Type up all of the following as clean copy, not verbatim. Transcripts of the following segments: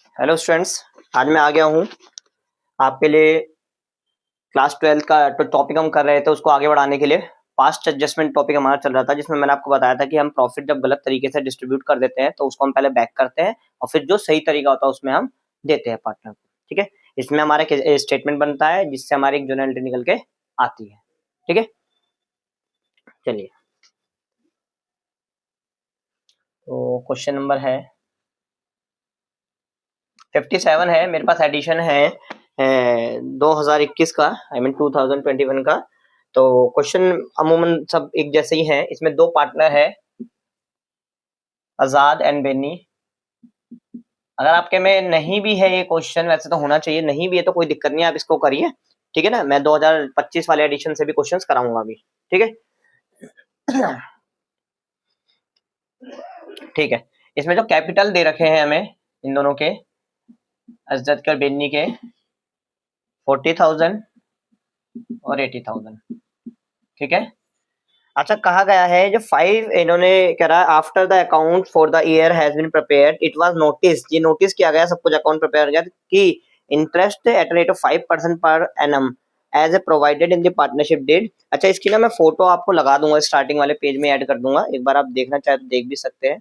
Hello students, आज मैं आ गया हूँ आपके लिए। क्लास 12 का तो टॉपिक हम कर रहे थे, उसको आगे बढ़ाने के लिए पास्ट एडजस्टमेंट टॉपिक हमारा चल रहा था, जिसमें मैंने आपको बताया था कि हम प्रॉफिट जब गलत तरीके से डिस्ट्रीब्यूट कर देते हैं तो उसको हम पहले बैक करते हैं और फिर जो सही तरीका होता है उसमें हम देते हैं पार्टनर को। ठीक है, इसमें हमारा स्टेटमेंट बनता है जिससे हमारी एक जर्नल एंट्री निकल के आती है। ठीक है, चलिए तो क्वेश्चन नंबर है 57 है मेरे पास। एडिशन है 2021 का, आई मीन 2021 का। तो क्वेश्चन अमूमन सब एक जैसे ही हैं। इसमें दो पार्टनर है, आजाद एंड बेनी। अगर आपके में नहीं भी है ये क्वेश्चन, वैसे तो होना चाहिए, नहीं भी है तो कोई दिक्कत नहीं है, आप इसको करिए। ठीक है ना, मैं 2025 वाले एडिशन से भी क्वेश्चंस कराऊंगा अभी। ठीक है। ठीक है, इसमें जो कैपिटल दे रखे हैं हमें इन दोनों के, अजद और बेनी के, 40,000 और 80,000। ठीक है, अच्छा कहा गया है जो 5 इन्होंने कह रहा है after the account for the year has been prepared it was notice, ये नोटिस किया गया, सब कुछ अकाउंट प्रिपेयर किया कि इंटरेस्ट एट रेट ऑफ 5% पर annum as a provided in the partnership deed. अच्छा, इसकी ना मैं फोटो आपको लगा दूंगा, स्टार्टिंग वाले पेज में ऐड कर दूंगा, एक बार आप देखना चाहे तो देख भी सकते हैं।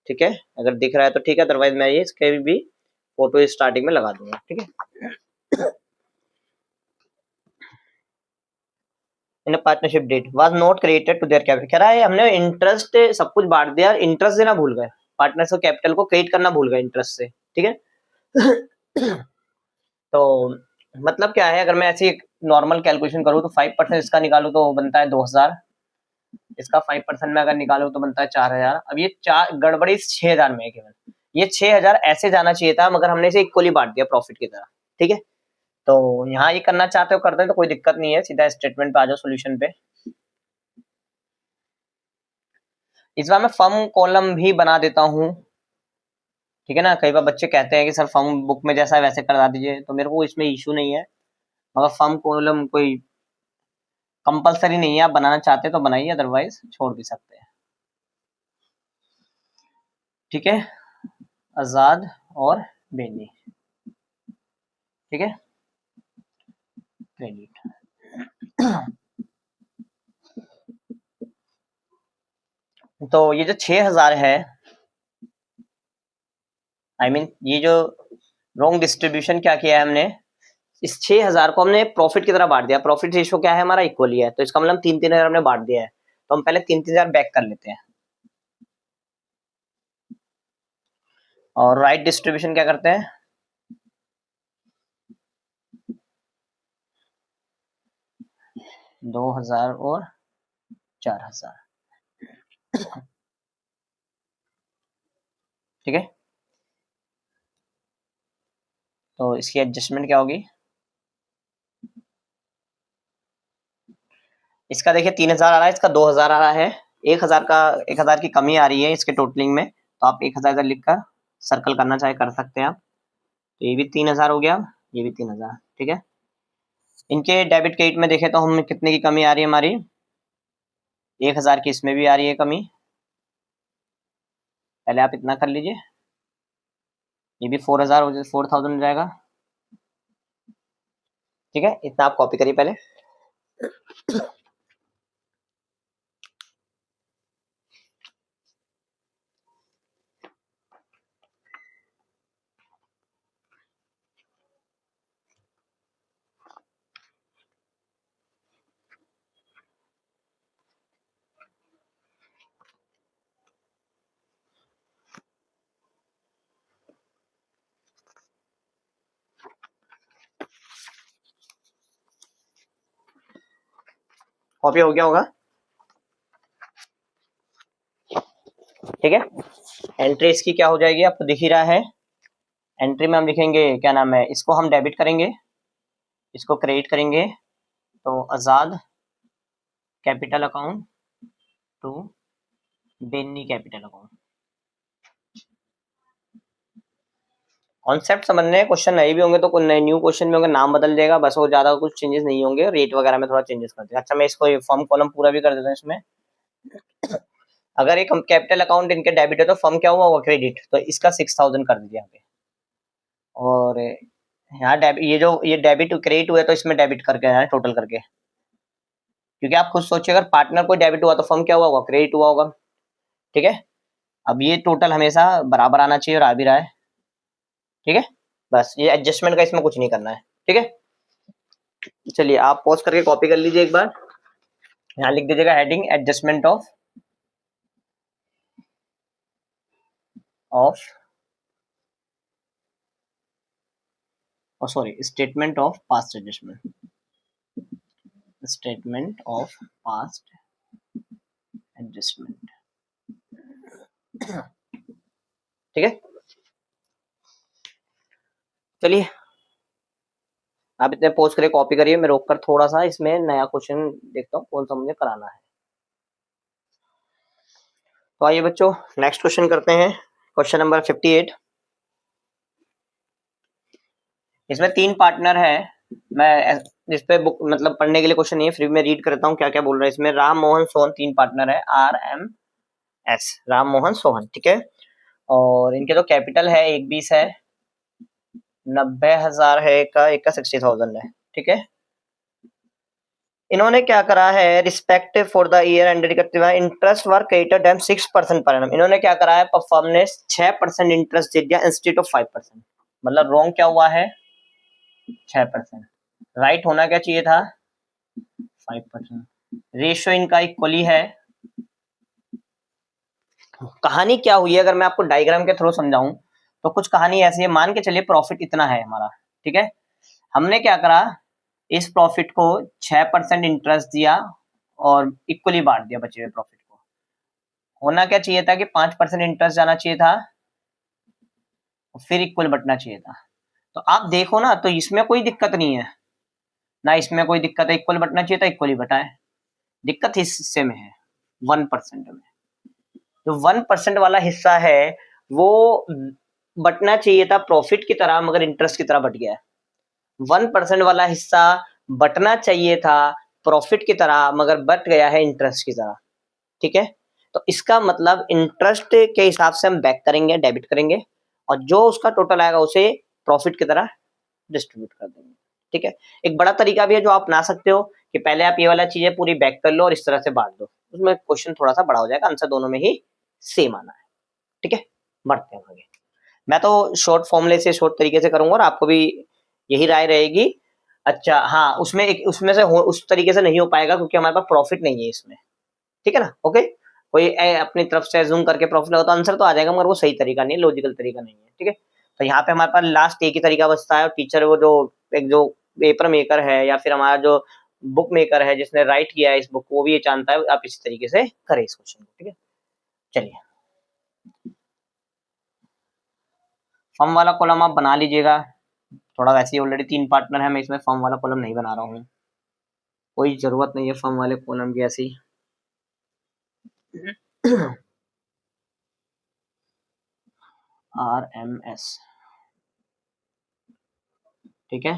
ठीक है, अगर दिख रहा है तो ठीक है, अदरवाइज मैं ये इसके भी फोटो स्टार्टिंग में लगा दूंगा। ठीक है, in partnership deed was not created to their capital. कह रहा है हमने इंटरेस्ट सब कुछ बांट दिया, इंटरेस्ट देना भूल गए, पार्टनर्स को कैपिटल को क्रिएट करना भूल गए इंटरेस्ट से। ठीक है। तो मतलब क्या है, अगर मैं ऐसी एक नॉर्मल कैलकुलेशन करूँ तो 5% इसका निकालू तो बनता है 2,000, इसका 5% में अगर निकालू तो बनता है 4,000। अब ये चार गड़बड़ी 6,000 में है केवल, ये 6,000 ऐसे जाना चाहिए था, मगर हमने इसे इक्वली बांट दिया प्रॉफिट की तरह। ठीक है, तो यहाँ ये करना चाहते हो करते हैं तो कोई दिक्कत नहीं है, सीधा स्टेटमेंट पे आ जाओ सोल्यूशन पे। इस बार मैं फर्म कॉलम भी बना देता हूँ। ठीक है ना, कई बार बच्चे कहते हैं कि सर फर्म बुक में जैसा है वैसे करा दीजिए, तो मेरे को इसमें इशू नहीं है, मगर फर्म कॉलम कोई कंपलसरी नहीं है, आप बनाना चाहते तो बनाइए, अदरवाइज छोड़ भी सकते हैं। ठीक है, आजाद और बेनी। ठीक है, क्रेडिट। तो ये जो 6,000 है, आई मीन ये जो रॉन्ग डिस्ट्रीब्यूशन क्या किया है हमने, इस 6,000 को हमने प्रॉफिट की तरह बांट दिया। प्रॉफिट रेशियो क्या है हमारा, इक्वली है, तो इसका मतलब 3-3 हजार हमने बांट दिया है, तो हम पहले 3-3 हजार बैक कर लेते हैं। और राइट डिस्ट्रीब्यूशन क्या करते हैं, 2,000 और 4,000। ठीक है, तो इसकी एडजस्टमेंट क्या होगी, इसका देखिए 3,000 आ रहा है, इसका 2,000 आ रहा है, 1,000 की कमी आ रही है इसके टोटलिंग में, तो आप 1,000 का लिख कर सर्कल करना चाहे कर सकते हैं आप। तो ये भी 3,000 हो गया, ये भी 3,000। ठीक है, इनके डेबिट क्रेडिट में देखें तो हम कितने की कमी आ रही है हमारी, 1,000 की इसमें भी आ रही है कमी। पहले आप इतना कर लीजिए, ये भी 4,000 हो, 4,000 हो जाएगा। ठीक है, इतना आप कॉपी करिए पहले। कॉपी हो गया होगा। ठीक है, एंट्री इसकी क्या हो जाएगी आपको दिख ही रहा है। एंट्री में हम लिखेंगे क्या नाम है, इसको हम डेबिट करेंगे, इसको क्रेडिट करेंगे, तो आजाद कैपिटल अकाउंट टू बेनी कैपिटल अकाउंट। कॉन्सेप्ट समझने हैं, क्वेश्चन नए भी होंगे तो कोई नए न्यू क्वेश्चन भी होंगे, नाम बदल जाएगा बस, वो ज्यादा कुछ चेंजेस नहीं होंगे, रेट वगैरह में थोड़ा चेंजेस कर देंगे। अच्छा, मैं इसको फर्म कॉलम पूरा भी कर देता हूँ इसमें। अगर एक कैपिटल अकाउंट इनके डेबिट है तो फर्म क्या हुआ होगा, क्रेडिट, तो इसका 6,000 कर दीजिए यहाँ पे। और यहाँ ये डेबिट क्रेडिट हुए तो इसमें डेबिट करके है टोटल करके, क्योंकि आप खुद सोचिए अगर पार्टनर को डेबिट हुआ तो फर्म क्या हुआ होगा, क्रेडिट हुआ होगा। ठीक है, अब ये टोटल हमेशा बराबर आना चाहिए और आ भी रहा है। ठीक है, बस ये एडजस्टमेंट का इसमें कुछ नहीं करना है। ठीक है, चलिए आप पॉज करके कॉपी कर लीजिए एक बार, यहाँ लिख दीजिएगा heading adjustment of sorry statement of past adjustment, statement of past adjustment. ठीक है, चलिए आप इतने पोस्ट करिए, कॉपी करिए, मैं रोक कर थोड़ा सा इसमें नया क्वेश्चन देखता हूँ कौन सा मुझे कराना है। तो आइए बच्चों नेक्स्ट क्वेश्चन करते हैं, क्वेश्चन नंबर 58। इसमें 3 पार्टनर है, मैं इस पे बुक मतलब पढ़ने के लिए क्वेश्चन नहीं है, फिर भी मैं रीड करता हूँ क्या क्या बोल रहा है इसमें। राम मोहन सोहन 3 पार्टनर है, RMS, राम मोहन सोहन। ठीक है, और इनके तो कैपिटल है, एक 20 है, 90,000 है, एक का 60,000 है। ठीक है, इन्होंने क्या करा है, respect for the year ended करते हुए interest were credited and 6% per annum. इन्होंने क्या करा है, फर्म ने 6% इंटरेस्ट दे दिया इंस्टेड ऑफ 5%। मतलब रॉन्ग क्या हुआ है, 6%। राइट होना क्या चाहिए था, 5%। रेशियो इनका इक्वली है। कहानी क्या हुई है अगर मैं आपको डायग्राम के थ्रू समझाऊं तो कुछ कहानी ऐसी है, मान के चलिए प्रॉफिट इतना है हमारा। ठीक है, हमने क्या करा, इस प्रॉफिट को 6% इंटरेस्ट दिया और इक्वली बांट दिया बचे हुए प्रॉफिट को। होना क्या चाहिए था कि 5% इंटरेस्ट जाना चाहिए था, फिर इक्वल बटना चाहिए था। तो आप देखो ना, तो इसमें कोई दिक्कत नहीं है ना, इसमें कोई दिक्कत है, इक्वल बटना चाहिए था, इक्वली बटा है। दिक्कत इस हिस्से में है 1% में। जो 1% वाला हिस्सा है वो बटना चाहिए था प्रॉफिट की तरह, मगर इंटरेस्ट की तरह बट गया है। 1% वाला हिस्सा बटना चाहिए था प्रॉफिट की तरह, मगर बट गया है इंटरेस्ट की तरह। ठीक है, तो इसका मतलब इंटरेस्ट के हिसाब से हम बैक करेंगे, डेबिट करेंगे, और जो उसका टोटल आएगा उसे प्रॉफिट की तरह डिस्ट्रीब्यूट कर देंगे। ठीक है, एक बड़ा तरीका भी है जो आप अपना सकते हो कि पहले आप ये वाला चीजें पूरी बैक कर लो और इस तरह से बांट दो, उसमें क्वेश्चन थोड़ा सा बड़ा हो जाएगा, आंसर दोनों में ही सेम आना है। ठीक है, बढ़ते हैं आगे। मैं तो शॉर्ट फॉर्मूले से शॉर्ट तरीके से करूंगा और आपको भी यही राय रहेगी। अच्छा हाँ, उसमें एक उसमें से उस तरीके से नहीं हो पाएगा क्योंकि हमारे पास प्रॉफिट नहीं है इसमें। ठीक है ना, ओके। कोई अपनी तरफ से जूम करके प्रॉफिट लगा तो आंसर तो आ जाएगा, मगर वो सही तरीका नहीं है, लॉजिकल तरीका नहीं है। ठीक है, तो यहाँ पे हमारे पास लास्ट एक ही तरीका बचता है, और टीचर वो जो एक जो पेपर मेकर है या फिर हमारा जो बुक मेकर है जिसने राइट किया है इस बुक को, वो भी ये चाहता है आप इसी तरीके से करें इस क्वेश्चन को। ठीक है, चलिए फर्म वाला कॉलम आप बना लीजिएगा, थोड़ा वैसे ही ऑलरेडी 3 पार्टनर है, मैं इसमें फर्म वाला कॉलम नहीं बना रहा हूँ, कोई जरूरत नहीं है फर्म वाले कॉलम की ऐसी। RMS। ठीक है,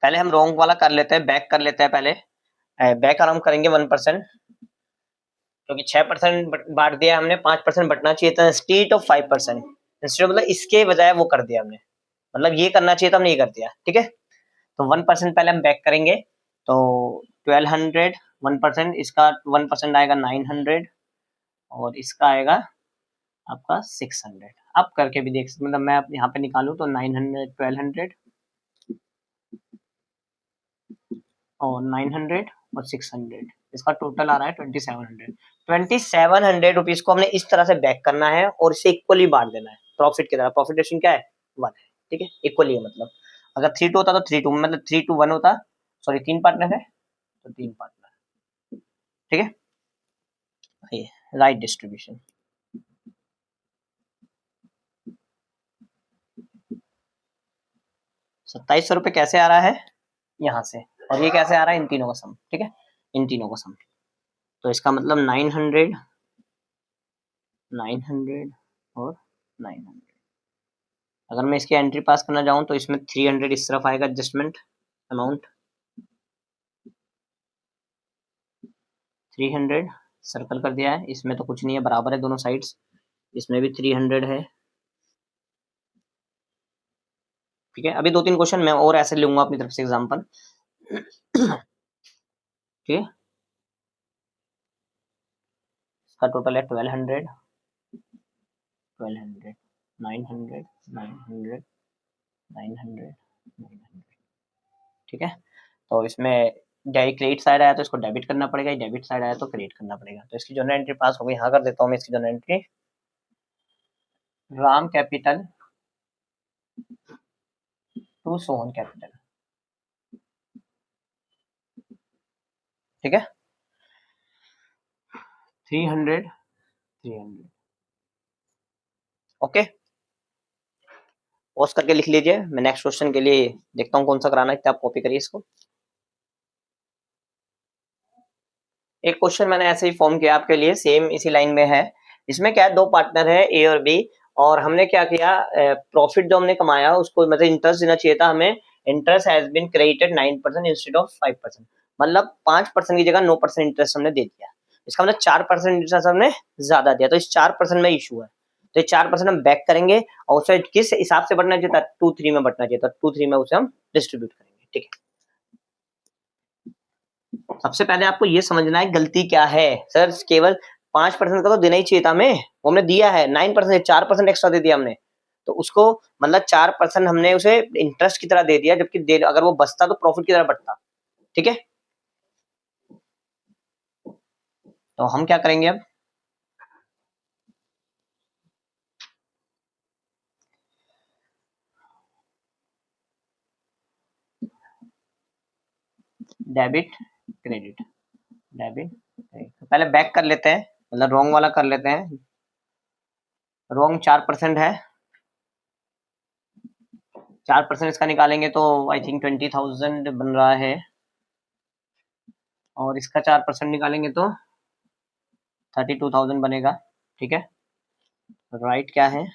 पहले हम रॉन्ग वाला कर लेते हैं, बैक कर लेते हैं पहले। बैक आराम करेंगे 1%, क्योंकि 6% बांट दिया हमने, 5% बटना चाहिए था इंस्टीड ऑफ 5%। इंस्टीड मतलब इसके बजाय वो कर दिया हमने, मतलब ये करना चाहिए था हमने ये कर दिया। ठीक है, तो 1% पहले हम बैक करेंगे, तो 1200, 1% इसका 1% आएगा 900, और इसका आएगा आपका 600। आप करके भी देख सकते, मतलब मैं यहाँ पे निकालू तो 900, 1200 और 900 और 600, इसका टोटल आ रहा है 2700। 2700 रुपीज को हमने इस तरह से बैक करना है और इसे इक्वली बांट देना है प्रॉफिट की तरह। प्रॉफिट रेशियो क्या है, 1 है। ठीक है, इक्वली है, मतलब अगर 3:2 होता तो 3:2, मतलब 3:1 होता, सॉरी 3 पार्टनर है तो 3 पार्टनर। ठीक है, ये राइट डिस्ट्रीब्यूशन। 2700 रुपये कैसे आ रहा है, यहाँ से, और ये कैसे आ रहा है, इन तीनों का सम। ठीक है, इन तीनों का सम, तो इसका मतलब 900, 900 और 900। अगर मैं इसकी एंट्री पास करना चाहूँ तो इसमें 300 इस तरफ आएगा एडजस्टमेंट अमाउंट, 300, सर्कल कर दिया है, इसमें तो कुछ नहीं है, बराबर है दोनों साइड्स, इसमें भी 300 है। ठीक है, अभी 2-3 क्वेश्चन मैं और ऐसे लूंगा अपनी तरफ से एग्जांपल। ठीक है, इसका टोटल है 1200, 1200, 900, 900, 900, 900। ठीक है, तो इसमें क्रेडिट साइड आया तो इसको डेबिट करना पड़ेगा, डेबिट साइड आया तो क्रेडिट करना पड़ेगा। तो इसकी जर्नल एंट्री पास हो गई, यहाँ कर देता हूँ मैं इसकी journal entry. Ram capital to Sohan capital. ठीक है, 300, 300। ओके, पॉज करके लिख लीजिए, मैं नेक्स्ट क्वेश्चन के लिए देखता हूँ कौन सा कराना है, आप कॉपी करिए इसको। एक क्वेश्चन मैंने ऐसे ही फॉर्म किया आपके लिए, सेम इसी लाइन में है। इसमें क्या है, दो पार्टनर है ए और बी, और हमने क्या किया, प्रॉफिट जो हमने कमाया उसको मतलब इंटरेस्ट देना चाहिए था हमें। Interest has been credited 9% instead of 5%, मतलब 5% की जगह 9% इंटरेस्ट हमने दे दिया। इसका मतलब 4% इंटरेस्ट हमने ज्यादा दिया, तो इस 4% में इशू है। तो 4% हम बैक करेंगे, और उसे किस हिसाब से बढ़ना चाहिए था, 2-3 में बढ़ना चाहिए था, 2-3 में उसे हम डिस्ट्रीब्यूट करेंगे। ठीक है, सबसे पहले आपको ये समझना है गलती क्या है। सर केवल 5% का तो देना ही चाहिए था हमें, वो हमने दिया है 9%, 4% एक्स्ट्रा दे दिया हमने, तो उसको मतलब 4% हमने उसे इंटरेस्ट की तरह दे दिया, जबकि अगर वो बचता तो प्रॉफिट की तरह बढ़ता। ठीक है, तो हम क्या करेंगे अब, डेबिट क्रेडिट, डेबिट क्रेडिट। तो पहले बैक कर लेते हैं, मतलब रॉन्ग वाला कर लेते हैं। रॉन्ग 4% है, 4% इसका निकालेंगे तो आई थिंक 20,000 बन रहा है, और इसका 4% निकालेंगे तो 32,000 बनेगा। ठीक है, राइट क्या है,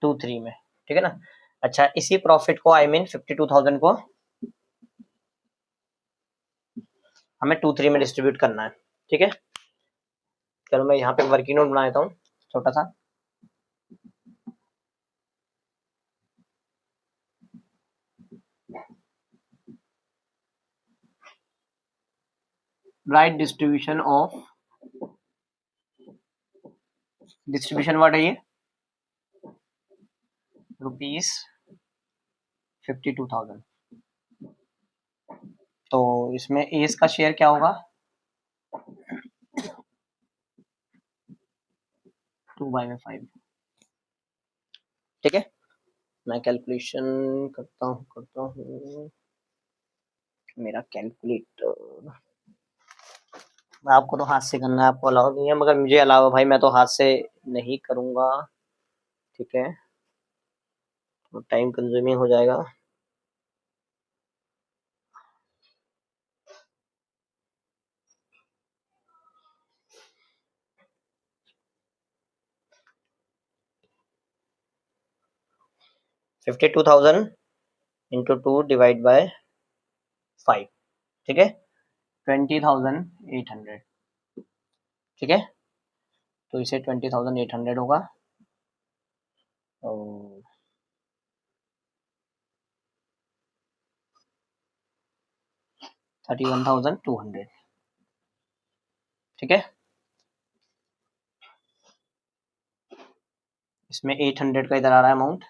2-3 में। ठीक है ना, अच्छा इसी प्रॉफिट को आई मीन 52,000 को हमें 2-3 में डिस्ट्रीब्यूट करना है। ठीक है, चलो मैं यहाँ पे वर्किंग नोट बना देता हूँ छोटा सा। Right distribution of, distribution word है ये, ₹52,000। तो इसमें एस का शेयर क्या होगा, 2/5। ठीक है, मैं कैलकुलेशन करता हूँ मेरा कैलकुलेटर। आपको तो हाथ से करना है, आपको अलाउ नहीं है, मगर मुझे अलाउ है भाई, मैं तो हाथ से नहीं करूंगा। ठीक है, तो टाइम कंज्यूमिंग हो जाएगा। $52,000 × 2 ÷ 5। ठीक है, 20,800। ठीक है, तो इसे 20,800 होगा, और 31,200। ठीक है, इसमें 800 का इधर आ रहा है अमाउंट,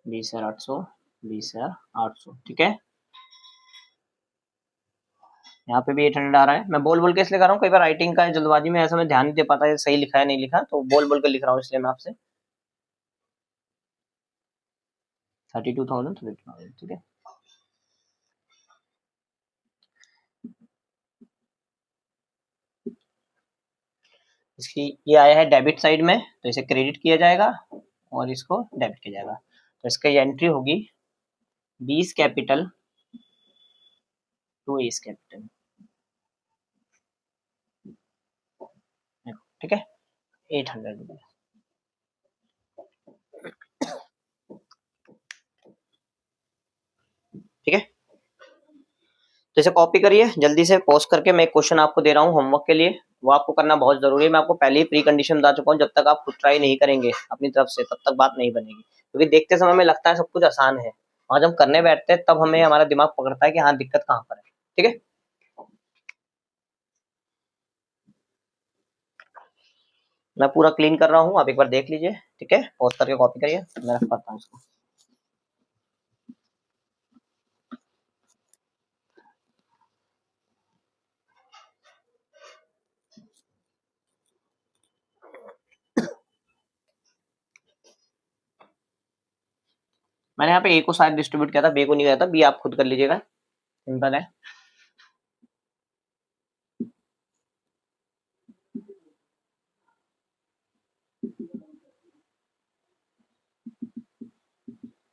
20,800, 20,800। ठीक है, यहाँ पे भी 800 आ रहा है। मैं बोल बोल के इसलिए कर रहा हूँ, कई बार राइटिंग का जल्दबाजी में ऐसा मैं ध्यान नहीं दे पाता है सही लिखा है नहीं लिखा, तो बोल बोल के लिख रहा हूँ इसलिए मैं आपसे। 32,000, 32,000। ठीक है, इसकी ये आया है डेबिट साइड में, तो इसे क्रेडिट किया जाएगा और इसको डेबिट किया जाएगा। तो इसका ये एंट्री होगी 20 कैपिटल टू एस कैपिटल। ठीक है, 800 रुपये। ठीक है, तो इसे कॉपी करिए जल्दी से पॉज करके। मैं एक क्वेश्चन आपको दे रहा हूँ होमवर्क के लिए, वो आपको करना बहुत जरूरी है। मैं आपको पहले ही प्री कंडीशन बता चुका हूँ, जब तक आप खुद ट्राई नहीं करेंगे अपनी तरफ से तब तक बात नहीं बनेगी, क्योंकि देखते समय में लगता है सब कुछ आसान है, और जब करने बैठते हैं तब हमें हमारा दिमाग पकड़ता है कि हाँ दिक्कत कहाँ पर है। ठीक है, मैं पूरा क्लीन कर रहा हूँ, आप एक बार देख लीजिए। ठीक है, पॉज करके कॉपी करिए, मैं रख पाता हूँ इसको। मैंने यहाँ पे ए को शायद डिस्ट्रीब्यूट किया था, बी को नहीं किया था, बी आप खुद कर लीजिएगा, सिंपल है।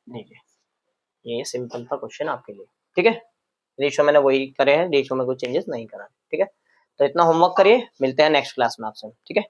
देखिए ये सिंपल था क्वेश्चन आपके लिए। ठीक है, रेशियो मैंने वही करे हैं, रेशियो में कोई चेंजेस नहीं करा। ठीक है, तो इतना होमवर्क करिए, मिलते हैं नेक्स्ट क्लास में आपसे। ठीक है।